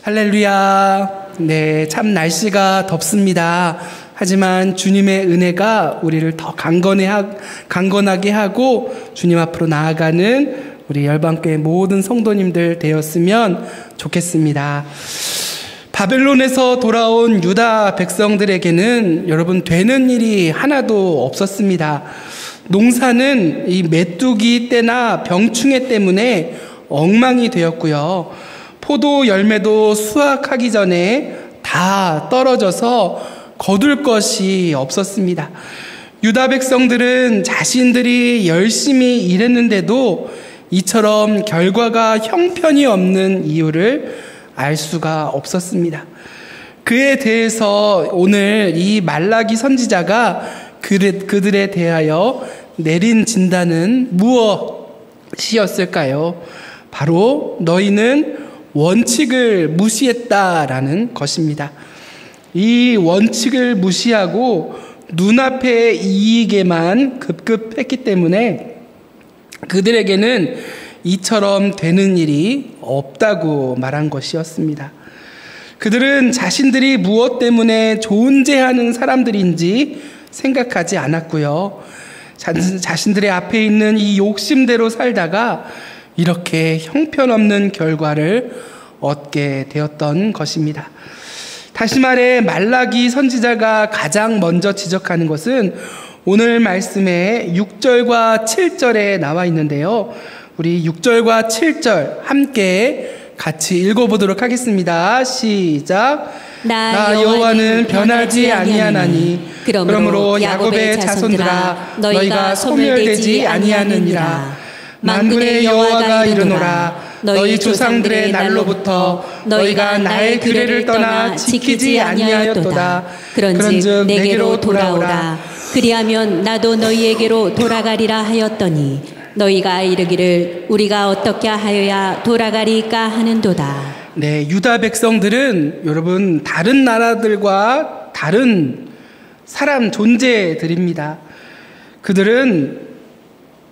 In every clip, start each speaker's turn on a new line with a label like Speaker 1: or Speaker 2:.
Speaker 1: 할렐루야. 네, 참 날씨가 덥습니다. 하지만 주님의 은혜가 우리를 더 강건하게 하고 주님 앞으로 나아가는 우리 열방교회 모든 성도님들 되었으면 좋겠습니다. 바벨론에서 돌아온 유다 백성들에게는 여러분 되는 일이 하나도 없었습니다. 농사는 이 메뚜기 떼나 병충해 때문에 엉망이 되었고요. 포도 열매도 수확하기 전에 다 떨어져서 거둘 것이 없었습니다. 유다 백성들은 자신들이 열심히 일했는데도 이처럼 결과가 형편이 없는 이유를 알 수가 없었습니다. 그에 대해서 오늘 이 말라기 선지자가 그들에 대하여 내린 진단은 무엇이었을까요? 바로 너희는 원칙을 무시했다라는 것입니다. 이 원칙을 무시하고 눈앞의 이익에만 급급했기 때문에 그들에게는 이처럼 되는 일이 없다고 말한 것이었습니다. 그들은 자신들이 무엇 때문에 존재하는 사람들인지 생각하지 않았고요. 자신들의 앞에 있는 이 욕심대로 살다가 이렇게 형편없는 결과를 얻게 되었던 것입니다. 다시 말해 말라기 선지자가 가장 먼저 지적하는 것은 오늘 말씀의 6절과 7절에 나와 있는데요. 우리 6절과 7절 함께 같이 읽어보도록 하겠습니다. 시작. 나 여호와는 변하지 아니하나니 그러므로 야곱의 자손들아 너희가 소멸되지 아니하느니라. 만군의 여호와가 이르노라. 너희 조상들의 날로부터 너희가 나의 규례를 떠나 지키지 아니하였도다. 그런즉 내게로 돌아오라. 그리하면 나도 너희에게로 돌아가리라 하였더니 너희가 이르기를 우리가 어떻게 하여야 돌아가리까 하는도다. 네, 유다 백성들은 여러분 다른 나라들과 다른 사람 존재들입니다. 그들은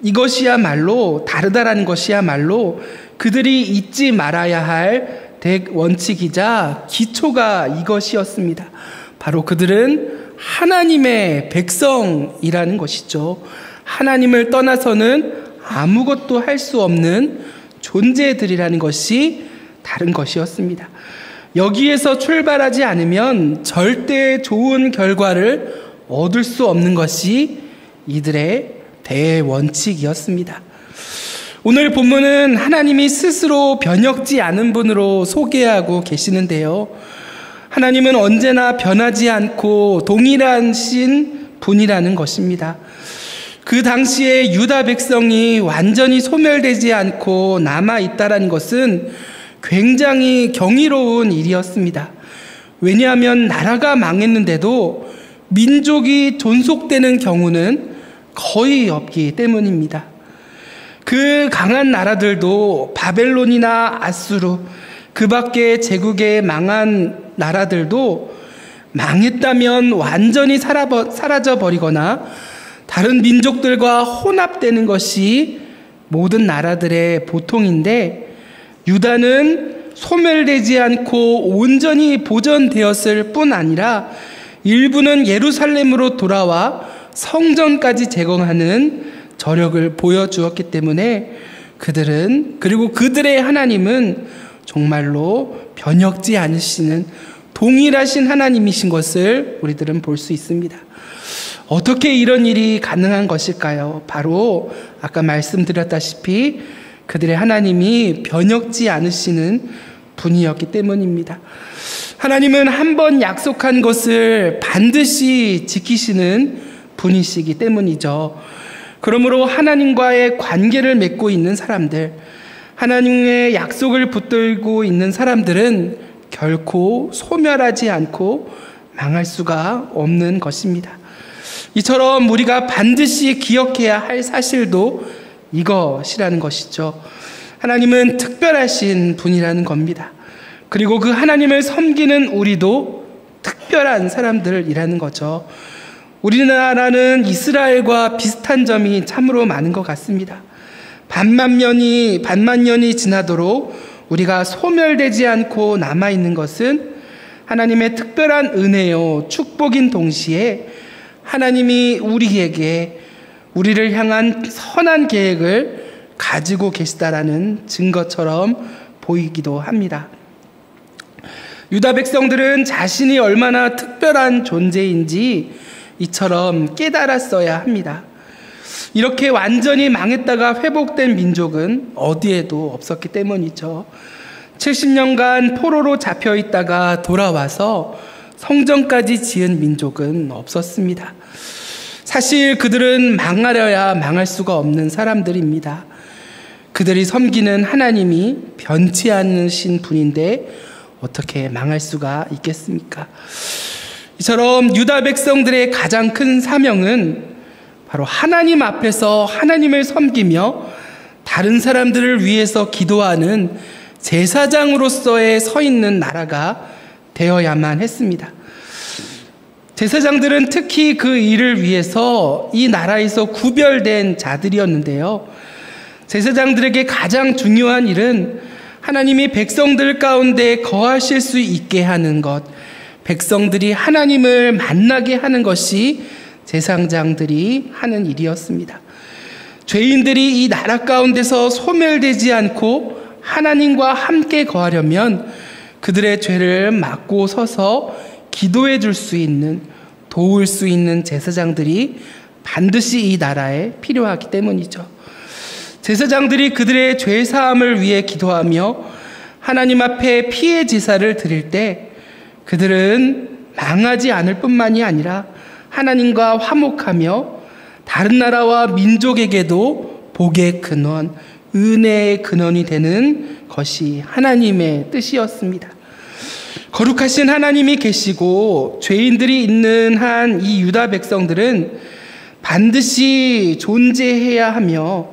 Speaker 1: 이것이야말로 다르다라는 것이야말로 그들이 잊지 말아야 할 대원칙이자 기초가 이것이었습니다. 바로 그들은 하나님의 백성이라는 것이죠. 하나님을 떠나서는 아무것도 할 수 없는 존재들이라는 것이 다른 것이었습니다. 여기에서 출발하지 않으면 절대 좋은 결과를 얻을 수 없는 것이 이들의 대원칙이었습니다. 오늘 본문은 하나님이 스스로 변혁지 않은 분으로 소개하고 계시는데요. 하나님은 언제나 변하지 않고 동일하신 분이라는 것입니다. 그 당시에 유다 백성이 완전히 소멸되지 않고 남아있다는 것은 굉장히 경이로운 일이었습니다. 왜냐하면 나라가 망했는데도 민족이 존속되는 경우는 거의 없기 때문입니다. 그 강한 나라들도 바벨론이나 아수르, 그 밖에 제국의 망한 나라들도 망했다면 완전히 사라져버리거나 다른 민족들과 혼합되는 것이 모든 나라들의 보통인데 유다는 소멸되지 않고 온전히 보존되었을 뿐 아니라 일부는 예루살렘으로 돌아와 성전까지 제공하는 저력을 보여주었기 때문에 그리고 그들의 하나님은 정말로 변혁지 않으시는 동일하신 하나님이신 것을 우리들은 볼 수 있습니다. 어떻게 이런 일이 가능한 것일까요? 바로 아까 말씀드렸다시피 그들의 하나님이 변혁지 않으시는 분이었기 때문입니다. 하나님은 한 번 약속한 것을 반드시 지키시는 분이시기 때문이죠. 그러므로 하나님과의 관계를 맺고 있는 사람들, 하나님의 약속을 붙들고 있는 사람들은 결코 소멸하지 않고 망할 수가 없는 것입니다. 이처럼 우리가 반드시 기억해야 할 사실도 이것이라는 것이죠. 하나님은 특별하신 분이라는 겁니다. 그리고 그 하나님을 섬기는 우리도 특별한 사람들이라는 거죠. 우리나라는 이스라엘과 비슷한 점이 참으로 많은 것 같습니다. 반만 년이 지나도록 우리가 소멸되지 않고 남아있는 것은 하나님의 특별한 은혜요, 축복인 동시에 하나님이 우리에게 우리를 향한 선한 계획을 가지고 계시다라는 증거처럼 보이기도 합니다. 유다 백성들은 자신이 얼마나 특별한 존재인지 이처럼 깨달았어야 합니다. 이렇게 완전히 망했다가 회복된 민족은 어디에도 없었기 때문이죠. 70년간 포로로 잡혀 있다가 돌아와서 성전까지 지은 민족은 없었습니다. 사실 그들은 망하려야 망할 수가 없는 사람들입니다. 그들이 섬기는 하나님이 변치 않으신 분인데 어떻게 망할 수가 있겠습니까? 이처럼 유다 백성들의 가장 큰 사명은 바로 하나님 앞에서 하나님을 섬기며 다른 사람들을 위해서 기도하는 제사장으로서의 서 있는 나라가 되어야만 했습니다. 제사장들은 특히 그 일을 위해서 이 나라에서 구별된 자들이었는데요. 제사장들에게 가장 중요한 일은 하나님이 백성들 가운데 거하실 수 있게 하는 것, 백성들이 하나님을 만나게 하는 것이 제사장들이 하는 일이었습니다. 죄인들이 이 나라 가운데서 소멸되지 않고 하나님과 함께 거하려면 그들의 죄를 막고 서서 기도해 줄 수 있는, 도울 수 있는 제사장들이 반드시 이 나라에 필요하기 때문이죠. 제사장들이 그들의 죄 사함을 위해 기도하며 하나님 앞에 피의 제사를 드릴 때 그들은 망하지 않을 뿐만이 아니라 하나님과 화목하며 다른 나라와 민족에게도 복의 근원, 은혜의 근원이 되는 것이 하나님의 뜻이었습니다. 거룩하신 하나님이 계시고 죄인들이 있는 한 이 유다 백성들은 반드시 존재해야 하며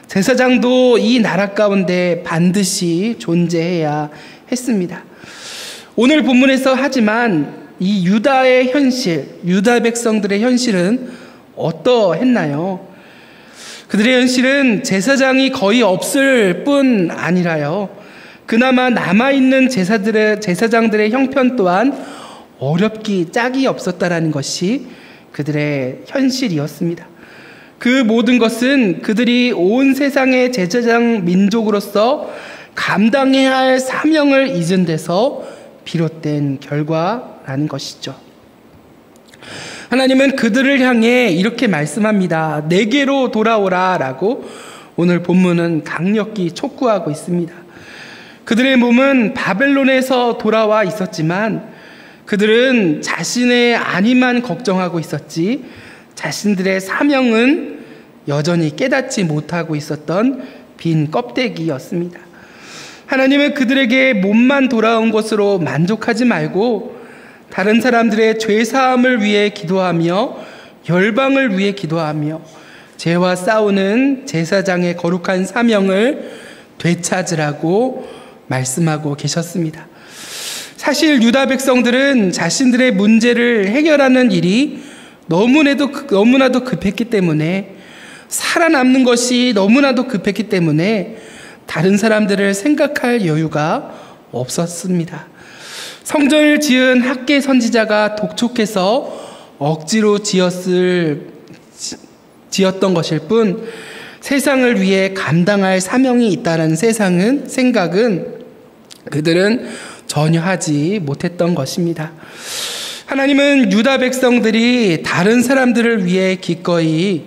Speaker 1: 제사장도 이 나라 가운데 반드시 존재해야 했습니다. 오늘 본문에서 하지만 이 유다의 현실, 유다 백성들의 현실은 어떠했나요? 그들의 현실은 제사장이 거의 없을 뿐 아니라요. 그나마 남아있는 제사장들의 형편 또한 어렵기 짝이 없었다라는 것이 그들의 현실이었습니다. 그 모든 것은 그들이 온 세상의 제사장 민족으로서 감당해야 할 사명을 잊은 데서 비롯된 결과라는 것이죠. 하나님은 그들을 향해 이렇게 말씀합니다. 내게로 돌아오라 라고 오늘 본문은 강력히 촉구하고 있습니다. 그들의 몸은 바벨론에서 돌아와 있었지만 그들은 자신의 안위만 걱정하고 있었지 자신들의 사명은 여전히 깨닫지 못하고 있었던 빈 껍데기였습니다. 하나님은 그들에게 몸만 돌아온 것으로 만족하지 말고 다른 사람들의 죄사함을 위해 기도하며 열방을 위해 기도하며 죄와 싸우는 제사장의 거룩한 사명을 되찾으라고 말씀하고 계셨습니다. 사실 유다 백성들은 자신들의 문제를 해결하는 일이 너무나도 급했기 때문에 살아남는 것이 너무나도 급했기 때문에 다른 사람들을 생각할 여유가 없었습니다. 성전을 지은 학개 선지자가 독촉해서 억지로 지었던 것일 뿐 세상을 위해 감당할 사명이 있다는 생각은 그들은 전혀 하지 못했던 것입니다. 하나님은 유다 백성들이 다른 사람들을 위해 기꺼이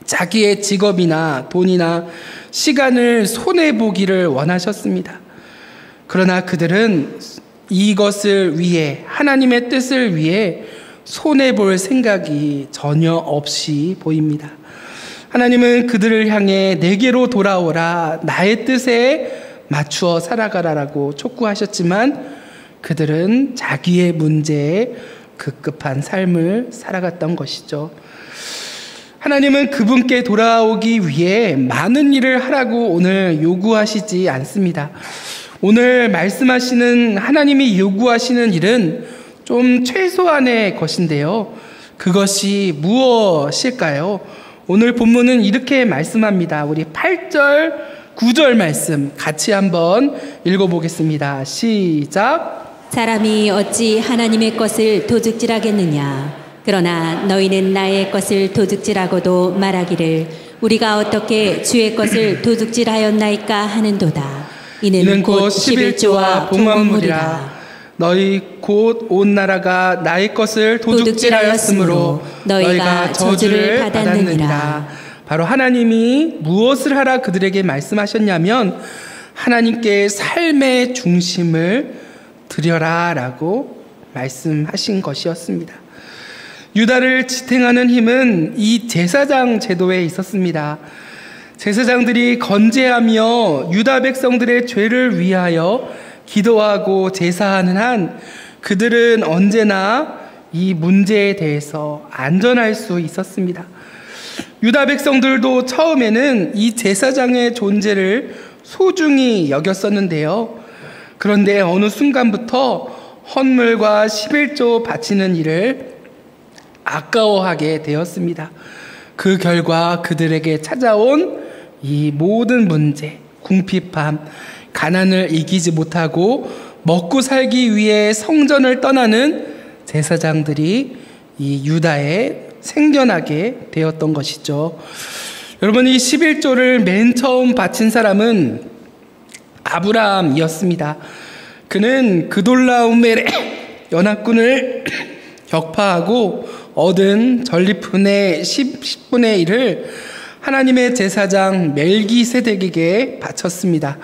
Speaker 1: 자기의 직업이나 돈이나 시간을 손해보기를 원하셨습니다. 그러나 그들은 이것을 위해 하나님의 뜻을 위해 손해볼 생각이 전혀 없이 보입니다. 하나님은 그들을 향해 내게로 돌아오라 나의 뜻에 맞추어 살아가라라고 촉구하셨지만 그들은 자기의 문제에 급급한 삶을 살아갔던 것이죠. 하나님은 그분께 돌아오기 위해 많은 일을 하라고 오늘 요구하시지 않습니다. 오늘 말씀하시는 하나님이 요구하시는 일은 좀 최소한의 것인데요. 그것이 무엇일까요? 오늘 본문은 이렇게 말씀합니다. 우리 8절 9절 말씀 같이 한번 읽어보겠습니다. 시작.
Speaker 2: 사람이 어찌 하나님의 것을 도둑질하겠느냐. 그러나 너희는 나의 것을 도둑질하고도 말하기를 우리가 어떻게 주의 것을 도둑질하였나이까 하는도다. 이는 곧 11조와 봉헌물이라.
Speaker 1: 너희 곧 온 나라가 나의 것을 도둑질하였으므로 너희가 저주를 받았느니라. 바로 하나님이 무엇을 하라 그들에게 말씀하셨냐면 하나님께 삶의 중심을 드려라 라고 말씀하신 것이었습니다. 유다를 지탱하는 힘은 이 제사장 제도에 있었습니다. 제사장들이 건재하며 유다 백성들의 죄를 위하여 기도하고 제사하는 한 그들은 언제나 이 문제에 대해서 안전할 수 있었습니다. 유다 백성들도 처음에는 이 제사장의 존재를 소중히 여겼었는데요. 그런데 어느 순간부터 헌물과 11조 바치는 일을 아까워하게 되었습니다. 그 결과 그들에게 찾아온 이 모든 문제, 궁핍함, 가난을 이기지 못하고 먹고 살기 위해 성전을 떠나는 제사장들이 이 유다에 생겨나게 되었던 것이죠. 여러분, 이 11조를 맨 처음 바친 사람은 아브라함이었습니다. 그는 그돌라오멜의 연합군을 격파하고 얻은 전리품의 10분의 1을 하나님의 제사장 멜기세덱에게 바쳤습니다.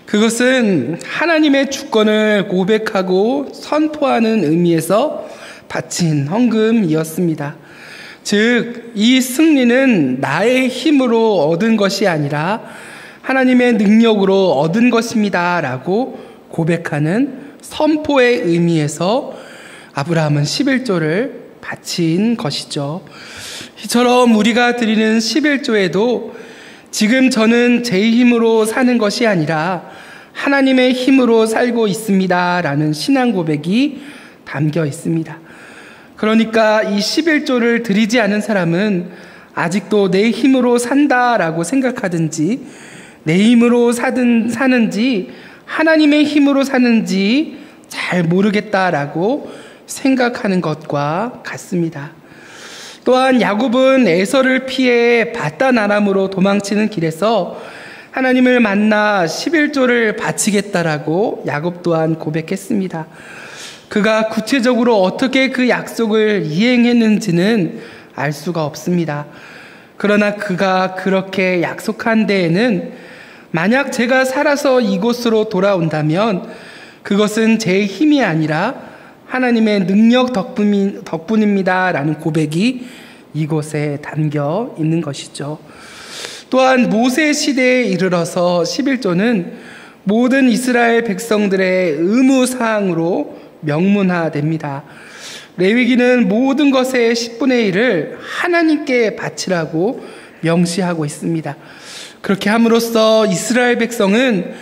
Speaker 1: 그것은 하나님의 주권을 고백하고 선포하는 의미에서 바친 헌금이었습니다. 즉, 이 승리는 나의 힘으로 얻은 것이 아니라 하나님의 능력으로 얻은 것입니다 라고 고백하는 선포의 의미에서 아브라함은 11조를 바친 것이죠. 이처럼 우리가 드리는 11조에도 지금 저는 제 힘으로 사는 것이 아니라 하나님의 힘으로 살고 있습니다 라는 신앙 고백이 담겨 있습니다. 그러니까 이 11조를 드리지 않은 사람은 아직도 내 힘으로 산다라고 생각하든지 내 힘으로 사는지 하나님의 힘으로 사는지 잘 모르겠다라고 생각하는 것과 같습니다. 또한 야곱은 에서를 피해 바단 아람으로 도망치는 길에서 하나님을 만나 11조를 바치겠다라고 야곱 또한 고백했습니다. 그가 구체적으로 어떻게 그 약속을 이행했는지는 알 수가 없습니다. 그러나 그가 그렇게 약속한 데에는 만약 제가 살아서 이곳으로 돌아온다면 그것은 제 힘이 아니라 하나님의 능력 덕분입니다 라는 고백이 이곳에 담겨 있는 것이죠. 또한 모세 시대에 이르러서 11조는 모든 이스라엘 백성들의 의무사항으로 명문화됩니다. 레위기는 모든 것의 10분의 1을 하나님께 바치라고 명시하고 있습니다. 그렇게 함으로써 이스라엘 백성은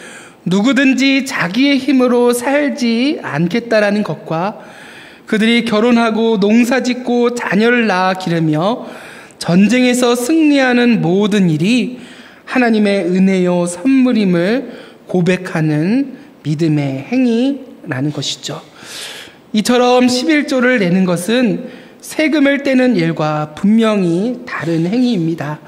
Speaker 1: 누구든지 자기의 힘으로 살지 않겠다라는 것과 그들이 결혼하고 농사짓고 자녀를 낳아 기르며 전쟁에서 승리하는 모든 일이 하나님의 은혜요 선물임을 고백하는 믿음의 행위라는 것이죠. 이처럼 11조를 내는 것은 세금을 떼는 일과 분명히 다른 행위입니다.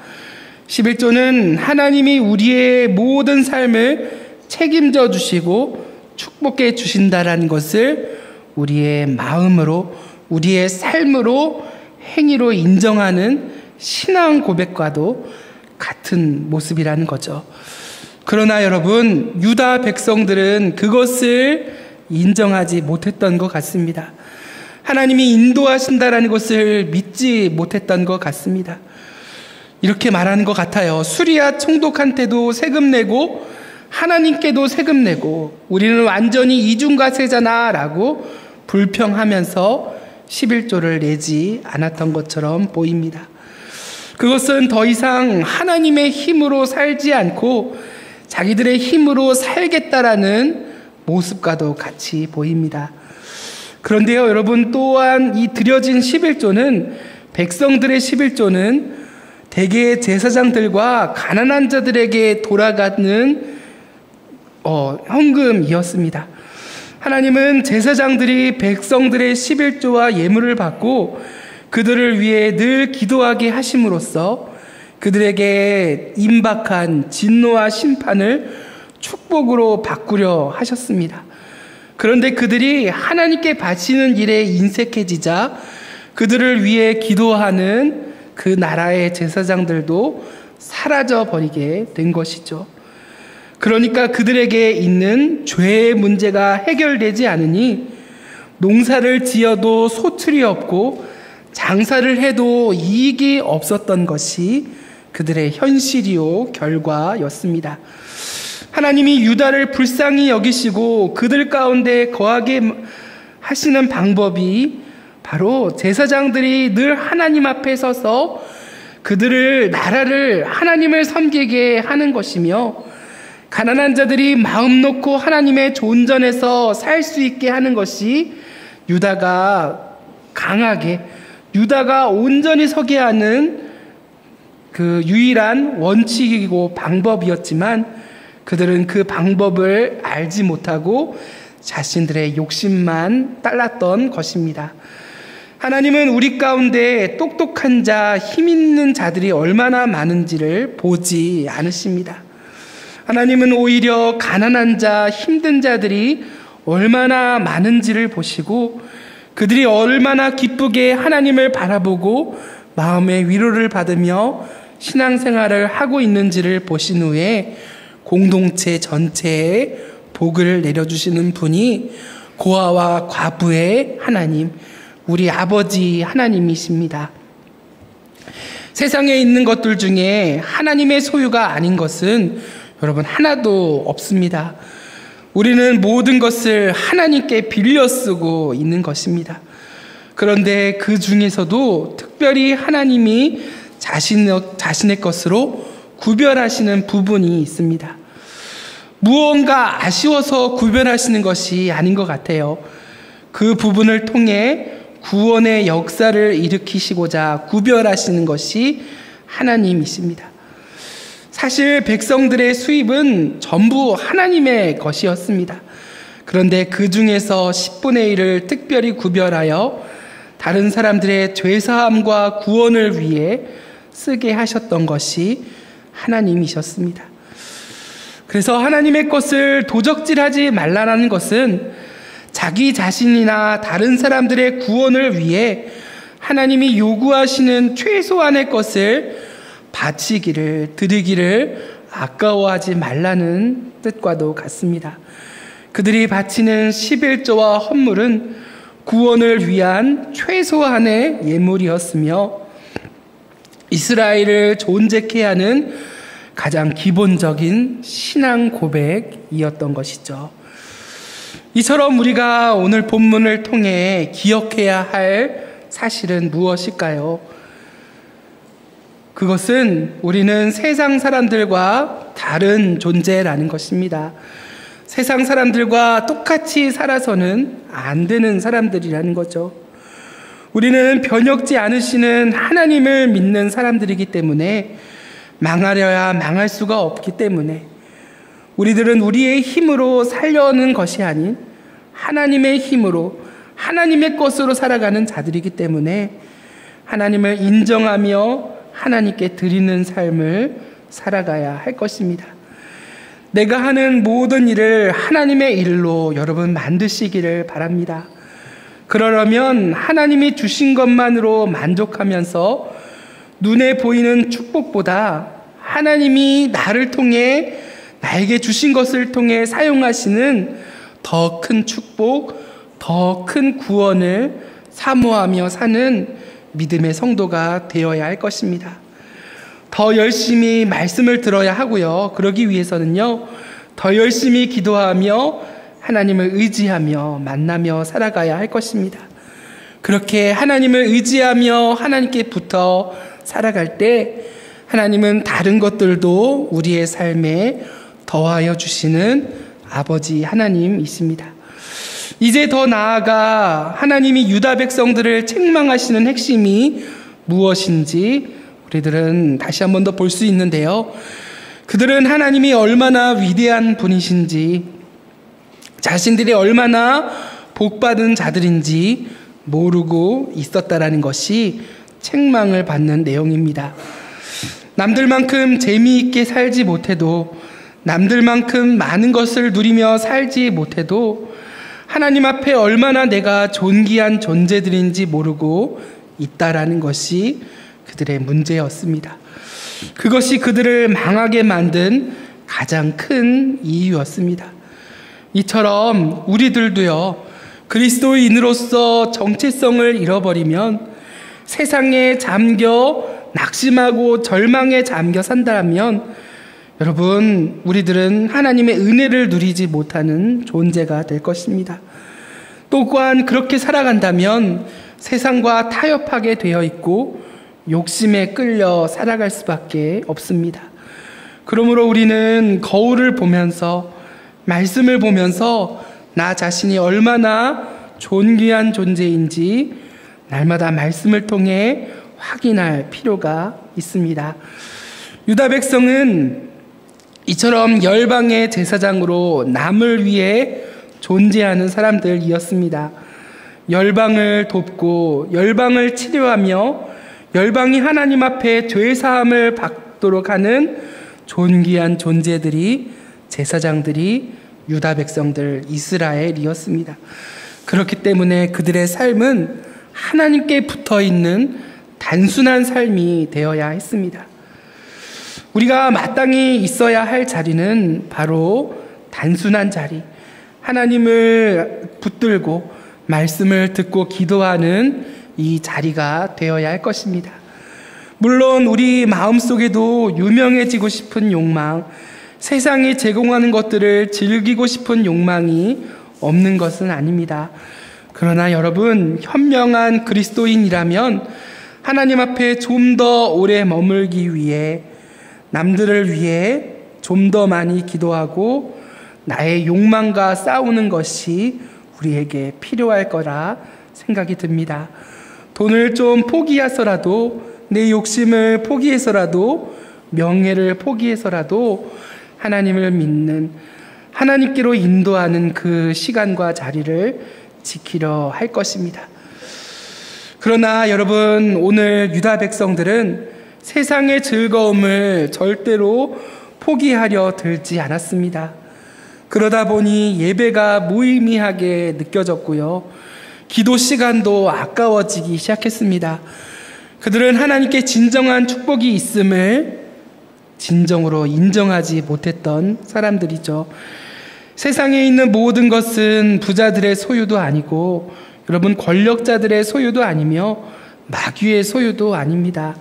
Speaker 1: 11조는 하나님이 우리의 모든 삶을 책임져 주시고 축복해 주신다라는 것을 우리의 마음으로, 우리의 삶으로, 행위로 인정하는 신앙 고백과도 같은 모습이라는 거죠. 그러나 여러분, 유다 백성들은 그것을 인정하지 못했던 것 같습니다. 하나님이 인도하신다라는 것을 믿지 못했던 것 같습니다. 이렇게 말하는 것 같아요. 수리아 총독한테도 세금 내고 하나님께도 세금 내고 우리는 완전히 이중과세잖아 라고 불평하면서 11조를 내지 않았던 것처럼 보입니다. 그것은 더 이상 하나님의 힘으로 살지 않고 자기들의 힘으로 살겠다라는 모습과도 같이 보입니다. 그런데요, 여러분, 또한 이 드려진 11조는 백성들의 11조는 대개 제사장들과 가난한 자들에게 돌아가는 헌금이었습니다. 하나님은 제사장들이 백성들의 11조와 예물을 받고 그들을 위해 늘 기도하게 하심으로써 그들에게 임박한 진노와 심판을 축복으로 바꾸려 하셨습니다. 그런데 그들이 하나님께 바치는 일에 인색해지자 그들을 위해 기도하는 그 나라의 제사장들도 사라져 버리게 된 것이죠. 그러니까 그들에게 있는 죄의 문제가 해결되지 않으니 농사를 지어도 소출이 없고 장사를 해도 이익이 없었던 것이 그들의 현실이요 결과였습니다. 하나님이 유다를 불쌍히 여기시고 그들 가운데 거하게 하시는 방법이 바로 제사장들이 늘 하나님 앞에 서서 그들을 나라를 하나님을 섬기게 하는 것이며 가난한 자들이 마음 놓고 하나님의 존전에서 살 수 있게 하는 것이 유다가 강하게 유다가 온전히 서게 하는 그 유일한 원칙이고 방법이었지만 그들은 그 방법을 알지 못하고 자신들의 욕심만 따랐던 것입니다. 하나님은 우리 가운데 똑똑한 자, 힘 있는 자들이 얼마나 많은지를 보지 않으십니다. 하나님은 오히려 가난한 자, 힘든 자들이 얼마나 많은지를 보시고 그들이 얼마나 기쁘게 하나님을 바라보고 마음의 위로를 받으며 신앙생활을 하고 있는지를 보신 후에 공동체 전체에 복을 내려주시는 분이 고아와 과부의 하나님, 우리 아버지 하나님이십니다. 세상에 있는 것들 중에 하나님의 소유가 아닌 것은 여러분 하나도 없습니다. 우리는 모든 것을 하나님께 빌려 쓰고 있는 것입니다. 그런데 그 중에서도 특별히 하나님이 자신의 것으로 구별하시는 부분이 있습니다. 무언가 아쉬워서 구별하시는 것이 아닌 것 같아요. 그 부분을 통해 구원의 역사를 일으키시고자 구별하시는 것이 하나님이십니다. 사실 백성들의 수입은 전부 하나님의 것이었습니다. 그런데 그 중에서 10분의 1을 특별히 구별하여 다른 사람들의 죄사함과 구원을 위해 쓰게 하셨던 것이 하나님이셨습니다. 그래서 하나님의 것을 도적질하지 말라는 것은 자기 자신이나 다른 사람들의 구원을 위해 하나님이 요구하시는 최소한의 것을 바치기를, 드리기를 아까워하지 말라는 뜻과도 같습니다. 그들이 바치는 11조와 헌물은 구원을 위한 최소한의 예물이었으며 이스라엘을 존재케 하는 가장 기본적인 신앙 고백이었던 것이죠. 이처럼 우리가 오늘 본문을 통해 기억해야 할 사실은 무엇일까요? 그것은 우리는 세상 사람들과 다른 존재라는 것입니다. 세상 사람들과 똑같이 살아서는 안 되는 사람들이라는 거죠. 우리는 변혁지 않으시는 하나님을 믿는 사람들이기 때문에 망하려야 망할 수가 없기 때문에 우리들은 우리의 힘으로 살려는 것이 아닌 하나님의 힘으로 하나님의 것으로 살아가는 자들이기 때문에 하나님을 인정하며 하나님께 드리는 삶을 살아가야 할 것입니다. 내가 하는 모든 일을 하나님의 일로 여러분 만드시기를 바랍니다. 그러려면 하나님이 주신 것만으로 만족하면서 눈에 보이는 축복보다 하나님이 나를 통해 나에게 주신 것을 통해 사용하시는 더 큰 축복, 더 큰 구원을 사모하며 사는 믿음의 성도가 되어야 할 것입니다. 더 열심히 말씀을 들어야 하고요. 그러기 위해서는요, 더 열심히 기도하며 하나님을 의지하며 만나며 살아가야 할 것입니다. 그렇게 하나님을 의지하며 하나님께 붙어 살아갈 때 하나님은 다른 것들도 우리의 삶에 더하여 주시는 아버지 하나님이십니다. 이제 더 나아가 하나님이 유다 백성들을 책망하시는 핵심이 무엇인지 우리들은 다시 한 번 더 볼 수 있는데요. 그들은 하나님이 얼마나 위대한 분이신지, 자신들이 얼마나 복받은 자들인지 모르고 있었다라는 것이 책망을 받는 내용입니다. 남들만큼 재미있게 살지 못해도, 남들만큼 많은 것을 누리며 살지 못해도 하나님 앞에 얼마나 내가 존귀한 존재들인지 모르고 있다라는 것이 그들의 문제였습니다. 그것이 그들을 망하게 만든 가장 큰 이유였습니다. 이처럼 우리들도요, 그리스도인으로서 정체성을 잃어버리면, 세상에 잠겨 낙심하고 절망에 잠겨 산다면 여러분, 우리들은 하나님의 은혜를 누리지 못하는 존재가 될 것입니다. 또한 그렇게 살아간다면 세상과 타협하게 되어 있고 욕심에 끌려 살아갈 수밖에 없습니다. 그러므로 우리는 거울을 보면서, 말씀을 보면서 나 자신이 얼마나 존귀한 존재인지 날마다 말씀을 통해 확인할 필요가 있습니다. 유다 백성은 이처럼 열방의 제사장으로 남을 위해 존재하는 사람들이었습니다. 열방을 돕고 열방을 치료하며 열방이 하나님 앞에 죄사함을 받도록 하는 존귀한 존재들이, 제사장들이 유다 백성들, 이스라엘이었습니다. 그렇기 때문에 그들의 삶은 하나님께 붙어있는 단순한 삶이 되어야 했습니다. 우리가 마땅히 있어야 할 자리는 바로 단순한 자리, 하나님을 붙들고 말씀을 듣고 기도하는 이 자리가 되어야 할 것입니다. 물론 우리 마음속에도 유명해지고 싶은 욕망, 세상이 제공하는 것들을 즐기고 싶은 욕망이 없는 것은 아닙니다. 그러나 여러분, 현명한 그리스도인이라면 하나님 앞에 좀 더 오래 머물기 위해, 남들을 위해 좀 더 많이 기도하고 나의 욕망과 싸우는 것이 우리에게 필요할 거라 생각이 듭니다. 돈을 좀 포기해서라도, 내 욕심을 포기해서라도, 명예를 포기해서라도 하나님을 믿는, 하나님께로 인도하는 그 시간과 자리를 지키려 할 것입니다. 그러나 여러분, 오늘 유다 백성들은 세상의 즐거움을 절대로 포기하려 들지 않았습니다. 그러다 보니 예배가 무의미하게 느껴졌고요, 기도 시간도 아까워지기 시작했습니다. 그들은 하나님께 진정한 축복이 있음을 진정으로 인정하지 못했던 사람들이죠. 세상에 있는 모든 것은 부자들의 소유도 아니고, 여러분, 권력자들의 소유도 아니며 마귀의 소유도 아닙니다.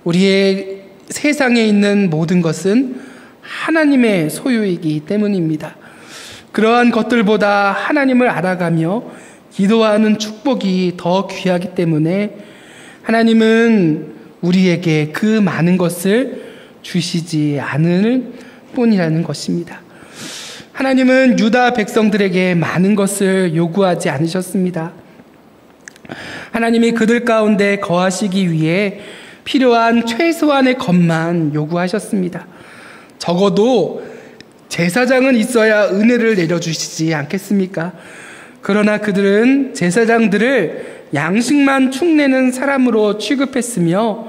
Speaker 1: 우리의 세상에 있는 모든 것은 하나님의 소유이기 때문입니다. 그러한 것들보다 하나님을 알아가며 기도하는 축복이 더 귀하기 때문에 하나님은 우리에게 그 많은 것을 주시지 않을 뿐이라는 것입니다. 하나님은 유다 백성들에게 많은 것을 요구하지 않으셨습니다. 하나님이 그들 가운데 거하시기 위해 필요한 최소한의 것만 요구하셨습니다. 적어도 제사장은 있어야 은혜를 내려주시지 않겠습니까? 그러나 그들은 제사장들을 양식만 축내는 사람으로 취급했으며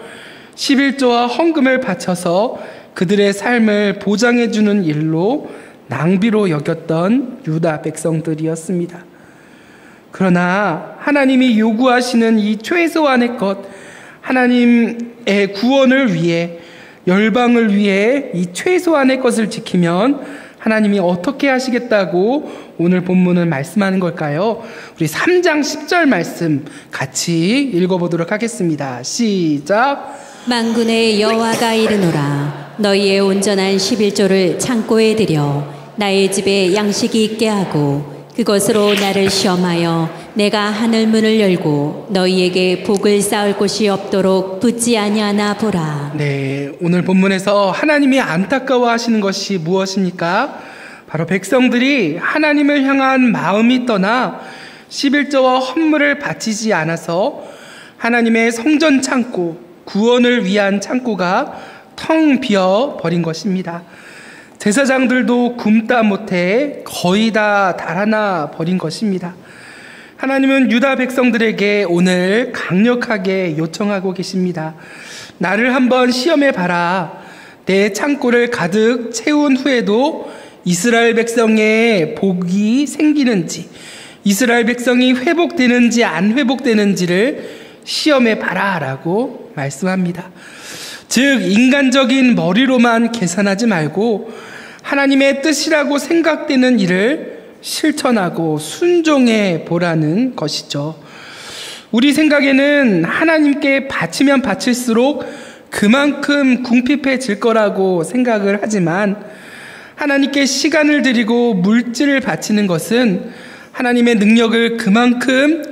Speaker 1: 11조와 헌금을 바쳐서 그들의 삶을 보장해주는 일로 낭비로 여겼던 유다 백성들이었습니다. 그러나 하나님이 요구하시는 이 최소한의 것, 하나님의 구원을 위해, 열방을 위해 이 최소한의 것을 지키면 하나님이 어떻게 하시겠다고 오늘 본문은 말씀하는 걸까요? 우리 3장 10절 말씀 같이 읽어보도록 하겠습니다. 시작.
Speaker 2: 만군의 여호와가 이르노라. 너희의 온전한 11조를 창고에 들여 나의 집에 양식이 있게 하고 그것으로 나를 시험하여 내가 하늘 문을 열고 너희에게 복을 쌓을 곳이 없도록 붙지 아니하나 보라.
Speaker 1: 네, 오늘 본문에서 하나님이 안타까워하시는 것이 무엇입니까? 바로 백성들이 하나님을 향한 마음이 떠나 11조와 헌물을 바치지 않아서 하나님의 성전 창고, 구원을 위한 창고가 텅 비어 버린 것입니다. 제사장들도 굶다 못해 거의 다 달아나 버린 것입니다. 하나님은 유다 백성들에게 오늘 강력하게 요청하고 계십니다. 나를 한번 시험해 봐라. 내 창고를 가득 채운 후에도 이스라엘 백성의 복이 생기는지, 이스라엘 백성이 회복되는지 안 회복되는지를 시험해 봐라 라고 말씀합니다. 즉 인간적인 머리로만 계산하지 말고 하나님의 뜻이라고 생각되는 일을 실천하고 순종해 보라는 것이죠. 우리 생각에는 하나님께 바치면 바칠수록 그만큼 궁핍해질 거라고 생각을 하지만, 하나님께 시간을 들이고 물질을 바치는 것은 하나님의 능력을 그만큼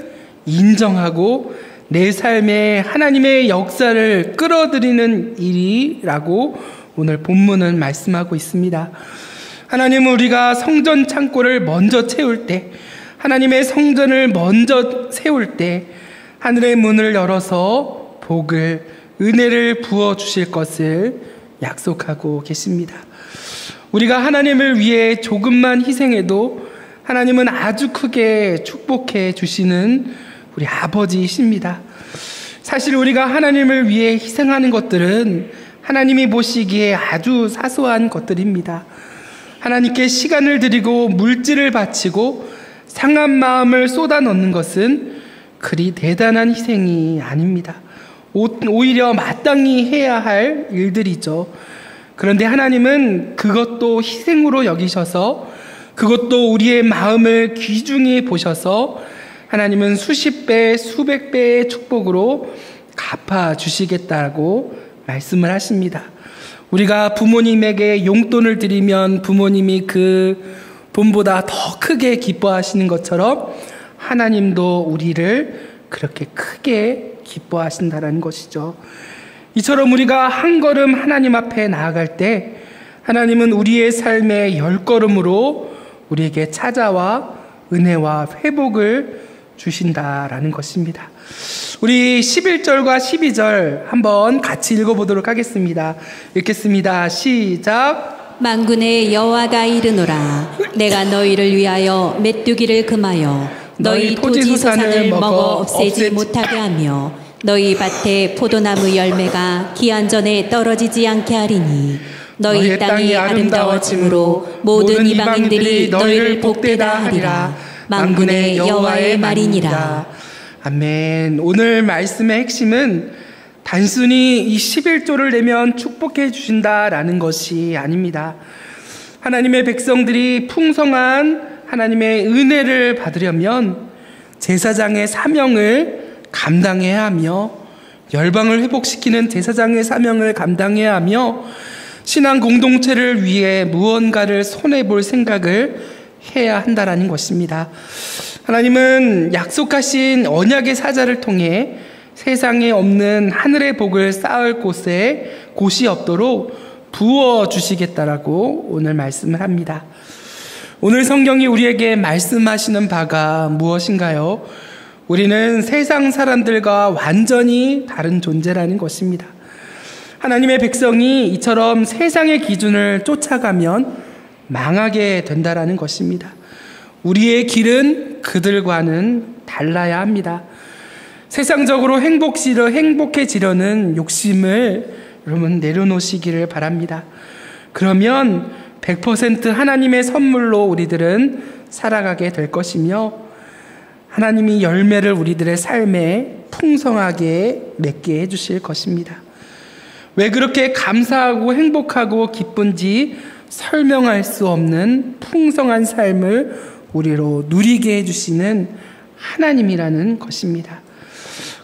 Speaker 1: 인정하고 내 삶에 하나님의 역사를 끌어들이는 일이라고 오늘 본문은 말씀하고 있습니다. 하나님은 우리가 성전 창고를 먼저 채울 때, 하나님의 성전을 먼저 세울 때 하늘의 문을 열어서 복을, 은혜를 부어주실 것을 약속하고 계십니다. 우리가 하나님을 위해 조금만 희생해도 하나님은 아주 크게 축복해 주시는 우리 아버지이십니다. 사실 우리가 하나님을 위해 희생하는 것들은 하나님이 보시기에 아주 사소한 것들입니다. 하나님께 시간을 드리고 물질을 바치고 상한 마음을 쏟아 넣는 것은 그리 대단한 희생이 아닙니다. 오히려 마땅히 해야 할 일들이죠. 그런데 하나님은 그것도 희생으로 여기셔서, 그것도 우리의 마음을 귀중히 보셔서 하나님은 수십 배, 수백 배의 축복으로 갚아주시겠다고 말씀을 하십니다. 우리가 부모님에게 용돈을 드리면 부모님이 그 돈보다 더 크게 기뻐하시는 것처럼 하나님도 우리를 그렇게 크게 기뻐하신다는 것이죠. 이처럼 우리가 한 걸음 하나님 앞에 나아갈 때 하나님은 우리의 삶의 10걸음으로 우리에게 찾아와 은혜와 회복을 주신다라는 것입니다. 우리 11절과 12절 한번 같이 읽어보도록 하겠습니다. 읽겠습니다. 시작.
Speaker 2: 만군의 여호와가 이르노라. 내가 너희를 위하여 메뚜기를 금하여 너희 토지소산을 먹어 없애지 못하게 하며 너희 밭에 포도나무 열매가 기한 전에 떨어지지 않게 하리니 너희 땅이 아름다워짐으로 모든 이방인들이 너희를 복되다 하리라. 만군의 여호와의 말이니라.
Speaker 1: 아멘. 오늘 말씀의 핵심은 단순히 이 11조를 내면 축복해 주신다라는 것이 아닙니다. 하나님의 백성들이 풍성한 하나님의 은혜를 받으려면 제사장의 사명을 감당해야 하며, 열방을 회복시키는 제사장의 사명을 감당해야 하며, 신앙 공동체를 위해 무언가를 손해볼 생각을 해야 한다라는 것입니다. 하나님은 약속하신 언약의 사자를 통해 세상에 없는 하늘의 복을 쌓을 곳이 없도록 부어주시겠다라고 오늘 말씀을 합니다. 오늘 성경이 우리에게 말씀하시는 바가 무엇인가요? 우리는 세상 사람들과 완전히 다른 존재라는 것입니다. 하나님의 백성이 이처럼 세상의 기준을 쫓아가면 망하게 된다라는 것입니다. 우리의 길은 그들과는 달라야 합니다. 세상적으로 행복해지려는 욕심을 여러분 내려놓으시기를 바랍니다. 그러면 100% 하나님의 선물로 우리들은 살아가게 될 것이며, 하나님이 열매를 우리들의 삶에 풍성하게 맺게 해주실 것입니다. 왜 그렇게 감사하고 행복하고 기쁜지 설명할 수 없는 풍성한 삶을 우리로 누리게 해주시는 하나님이라는 것입니다.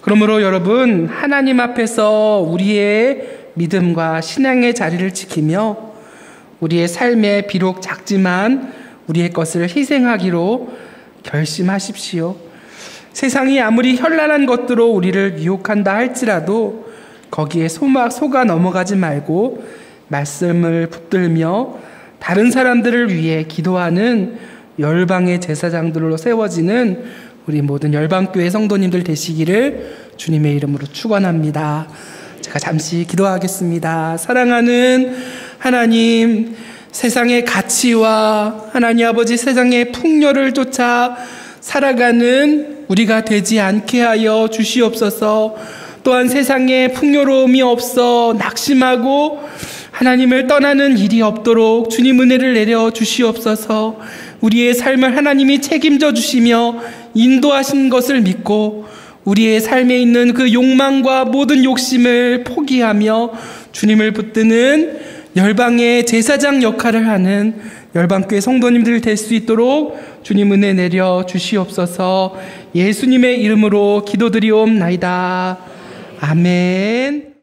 Speaker 1: 그러므로 여러분, 하나님 앞에서 우리의 믿음과 신앙의 자리를 지키며 우리의 삶에 비록 작지만 우리의 것을 희생하기로 결심하십시오. 세상이 아무리 현란한 것들로 우리를 유혹한다 할지라도 거기에 속아 넘어가지 말고 말씀을 붙들며 다른 사람들을 위해 기도하는 열방의 제사장들로 세워지는 우리 모든 열방교회 성도님들 되시기를 주님의 이름으로 축원합니다. 제가 잠시 기도하겠습니다. 사랑하는 하나님, 세상의 가치와 하나님 아버지 세상의 풍요를 쫓아 살아가는 우리가 되지 않게 하여 주시옵소서. 또한 세상에 풍요로움이 없어 낙심하고 하나님을 떠나는 일이 없도록 주님 은혜를 내려 주시옵소서. 우리의 삶을 하나님이 책임져 주시며 인도하신 것을 믿고 우리의 삶에 있는 그 욕망과 모든 욕심을 포기하며 주님을 붙드는 열방의 제사장 역할을 하는 열방교회 성도님들 될 수 있도록 주님 은혜 내려 주시옵소서. 예수님의 이름으로 기도드리옵나이다. 아멘.